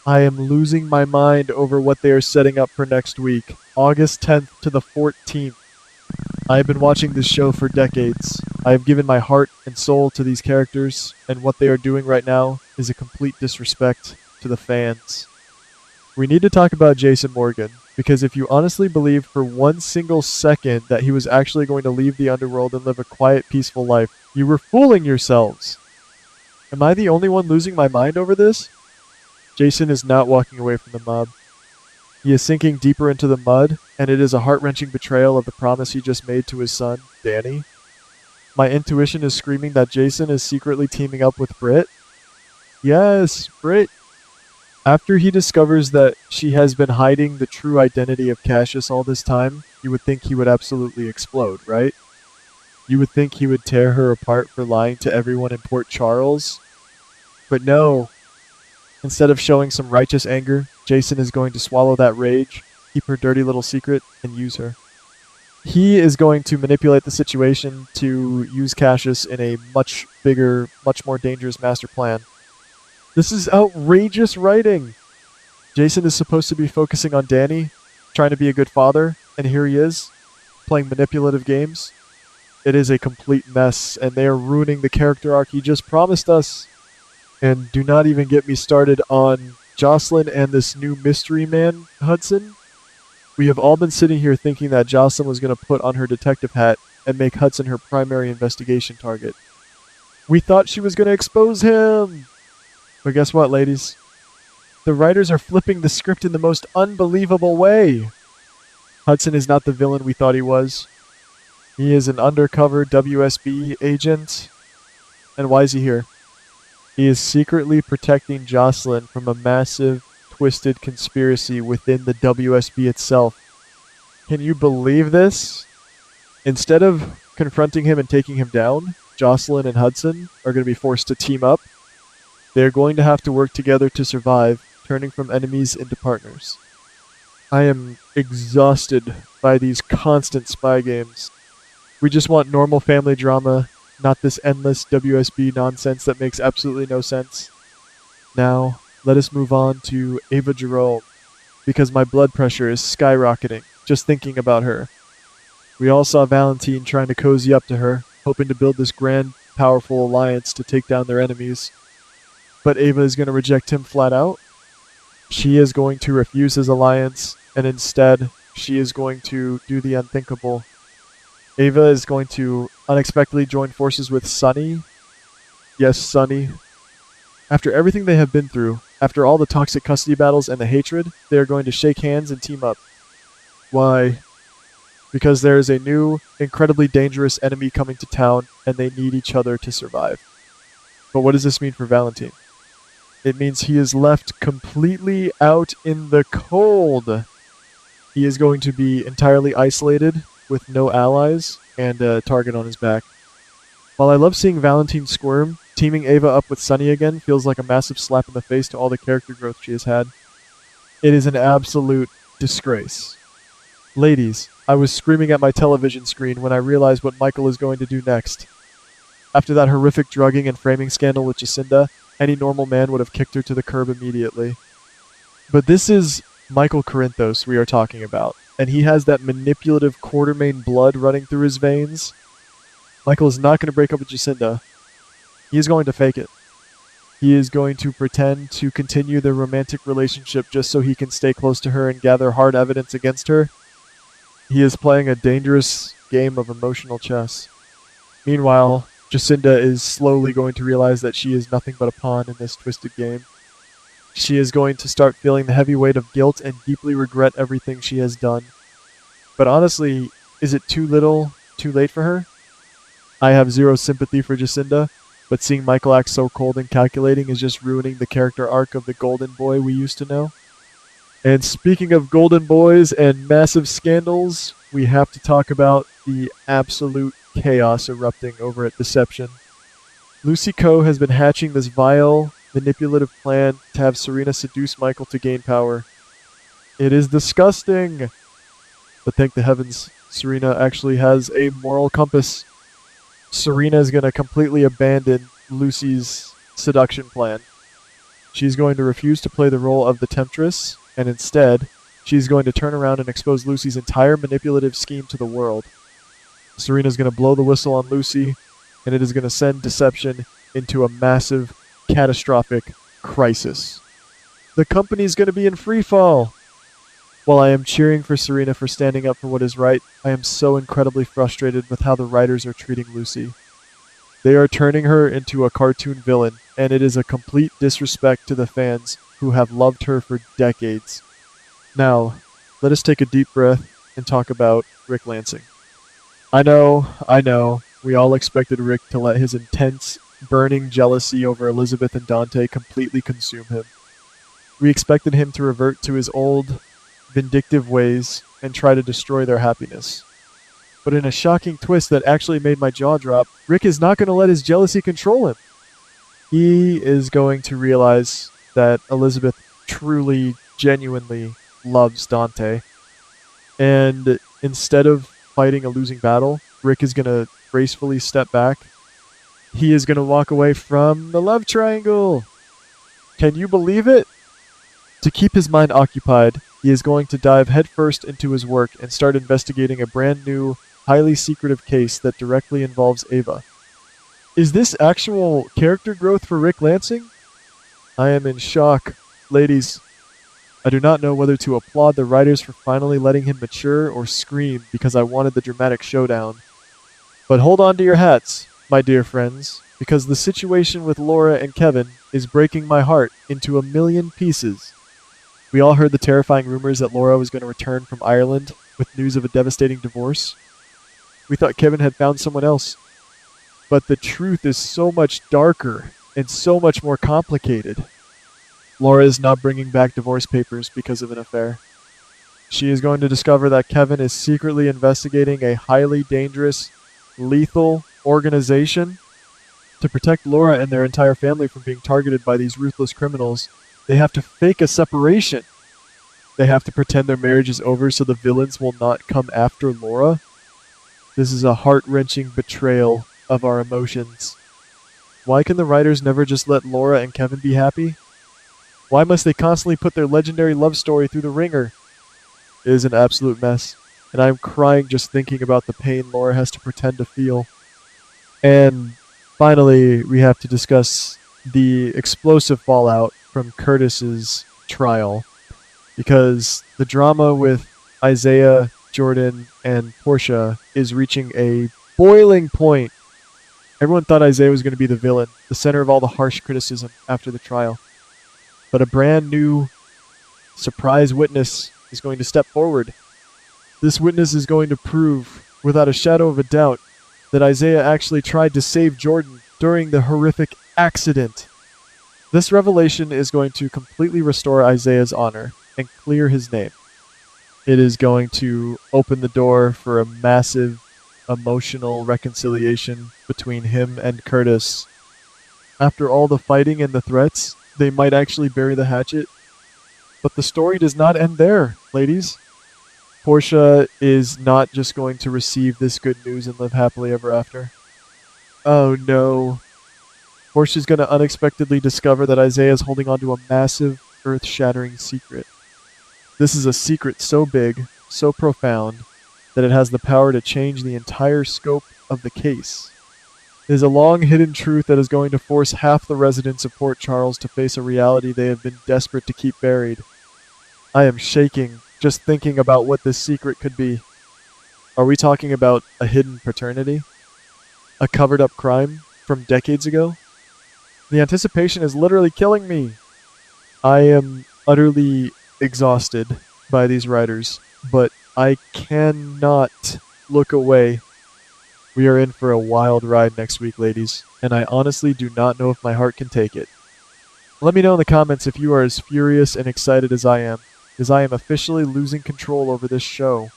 I am losing my mind over what they are setting up for next week, August 10th to the 14th. I have been watching this show for decades. I have given my heart and soul to these characters, and what they are doing right now is a complete disrespect to the fans. We need to talk about Jason Morgan, because if you honestly believed for one single second that he was actually going to leave the underworld and live a quiet, peaceful life, you were fooling yourselves. Am I the only one losing my mind over this? Jason is not walking away from the mob. He is sinking deeper into the mud, and it is a heart-wrenching betrayal of the promise he just made to his son, Danny. My intuition is screaming that Jason is secretly teaming up with Britt. Yes, Britt. After he discovers that she has been hiding the true identity of Cassius all this time, you would think he would absolutely explode, right? You would think he would tear her apart for lying to everyone in Port Charles. But no. Instead of showing some righteous anger, Jason is going to swallow that rage, keep her dirty little secret, and use her. He is going to manipulate the situation to use Cassius in a much bigger, much more dangerous master plan. This is outrageous writing! Jason is supposed to be focusing on Danny, trying to be a good father, and here he is, playing manipulative games. It is a complete mess, and they are ruining the character arc he just promised us. And do not even get me started on Josslyn and this new mystery man, Hudson. We have all been sitting here thinking that Josslyn was going to put on her detective hat and make Hudson her primary investigation target. We thought she was going to expose him! But guess what, ladies? The writers are flipping the script in the most unbelievable way. Hudson is not the villain we thought he was. He is an undercover WSB agent. And why is he here? He is secretly protecting Josslyn from a massive, twisted conspiracy within the WSB itself. Can you believe this? Instead of confronting him and taking him down, Josslyn and Hudson are going to be forced to team up. They're going to have to work together to survive, turning from enemies into partners. I am exhausted by these constant spy games. We just want normal family drama, not this endless WSB nonsense that makes absolutely no sense. Now, let us move on to Ava Jerome, because my blood pressure is skyrocketing just thinking about her. We all saw Valentine trying to cozy up to her, hoping to build this grand, powerful alliance to take down their enemies. But Ava is going to reject him flat out. She is going to refuse his alliance, and instead, she is going to do the unthinkable. Ava is going to unexpectedly join forces with Sonny. Yes, Sonny. After everything they have been through, after all the toxic custody battles and the hatred, they are going to shake hands and team up. Why? Because there is a new, incredibly dangerous enemy coming to town, and they need each other to survive. But what does this mean for Valentine? It means he is left completely out in the cold. He is going to be entirely isolated, with no allies, and a target on his back. While I love seeing Valentine squirm, teaming Ava up with Sonny again feels like a massive slap in the face to all the character growth she has had. It is an absolute disgrace. Ladies, I was screaming at my television screen when I realized what Michael is going to do next. After that horrific drugging and framing scandal with Jacinda, any normal man would have kicked her to the curb immediately. But this is Michael Corinthos we are talking about, and he has that manipulative Quartermain blood running through his veins. Michael is not going to break up with Jacinda. He is going to fake it. He is going to pretend to continue their romantic relationship just so he can stay close to her and gather hard evidence against her. He is playing a dangerous game of emotional chess. Meanwhile, Jacinda is slowly going to realize that she is nothing but a pawn in this twisted game. She is going to start feeling the heavy weight of guilt and deeply regret everything she has done. But honestly, is it too little, too late for her? I have zero sympathy for Jacinda, but seeing Michael act so cold and calculating is just ruining the character arc of the golden boy we used to know. And speaking of golden boys and massive scandals, we have to talk about the absolute chaos erupting over at Deception. Lucy Coe has been hatching this vile, manipulative plan to have Serena seduce Michael to gain power. It is disgusting! But thank the heavens, Serena actually has a moral compass. Serena is going to completely abandon Lucy's seduction plan. She's going to refuse to play the role of the temptress, and instead, she's going to turn around and expose Lucy's entire manipulative scheme to the world. Serena's going to blow the whistle on Lucy, and it is going to send Deception into a massive, catastrophic crisis. The company's going to be in free fall. While I am cheering for Serena for standing up for what is right, I am so incredibly frustrated with how the writers are treating Lucy. They are turning her into a cartoon villain, and it is a complete disrespect to the fans who have loved her for decades. Now, let us take a deep breath and talk about Ric Lansing. I know, we all expected Ric to let his intense, burning jealousy over Elizabeth and Dante completely consume him. We expected him to revert to his old, vindictive ways and try to destroy their happiness. But in a shocking twist that actually made my jaw drop, Ric is not going to let his jealousy control him. He is going to realize that Elizabeth truly, genuinely loves Dante. And instead of fighting a losing battle, Ric is going to gracefully step back. He is going to walk away from the love triangle. Can you believe it? To keep his mind occupied, he is going to dive headfirst into his work and start investigating a brand new, highly secretive case that directly involves Ava. Is this actual character growth for Ric Lansing? I am in shock. Ladies, I do not know whether to applaud the writers for finally letting him mature or scream because I wanted the dramatic showdown. But hold on to your hats, my dear friends, because the situation with Laura and Kevin is breaking my heart into a million pieces. We all heard the terrifying rumors that Laura was going to return from Ireland with news of a devastating divorce. We thought Kevin had found someone else. But the truth is so much darker and so much more complicated. Laura is not bringing back divorce papers because of an affair. She is going to discover that Kevin is secretly investigating a highly dangerous, lethal organization. To protect Laura and their entire family from being targeted by these ruthless criminals, they have to fake a separation. They have to pretend their marriage is over so the villains will not come after Laura. This is a heart-wrenching betrayal of our emotions. Why can the writers never just let Laura and Kevin be happy? Why must they constantly put their legendary love story through the ringer? It is an absolute mess, and I am crying just thinking about the pain Laura has to pretend to feel. And finally, we have to discuss the explosive fallout from Curtis's trial, because the drama with Isaiah, Jordan, and Portia is reaching a boiling point. Everyone thought Isaiah was going to be the villain, the center of all the harsh criticism after the trial. But a brand new surprise witness is going to step forward. This witness is going to prove, without a shadow of a doubt, that Isaiah actually tried to save Jordan during the horrific accident. This revelation is going to completely restore Isaiah's honor and clear his name. It is going to open the door for a massive emotional reconciliation between him and Curtis. After all the fighting and the threats, they might actually bury the hatchet. But the story does not end there, ladies. Portia is not just going to receive this good news and live happily ever after. Oh no. Portia's going to unexpectedly discover that Isaiah is holding on to a massive, earth-shattering secret. This is a secret so big, so profound, that it has the power to change the entire scope of the case. It is a long-hidden truth that is going to force half the residents of Port Charles to face a reality they have been desperate to keep buried. I am shaking just thinking about what this secret could be. Are we talking about a hidden paternity? A covered-up crime from decades ago? The anticipation is literally killing me. I am utterly exhausted by these writers, but I cannot look away. We are in for a wild ride next week, ladies, and I honestly do not know if my heart can take it. Let me know in the comments if you are as furious and excited as I am, because I am officially losing control over this show.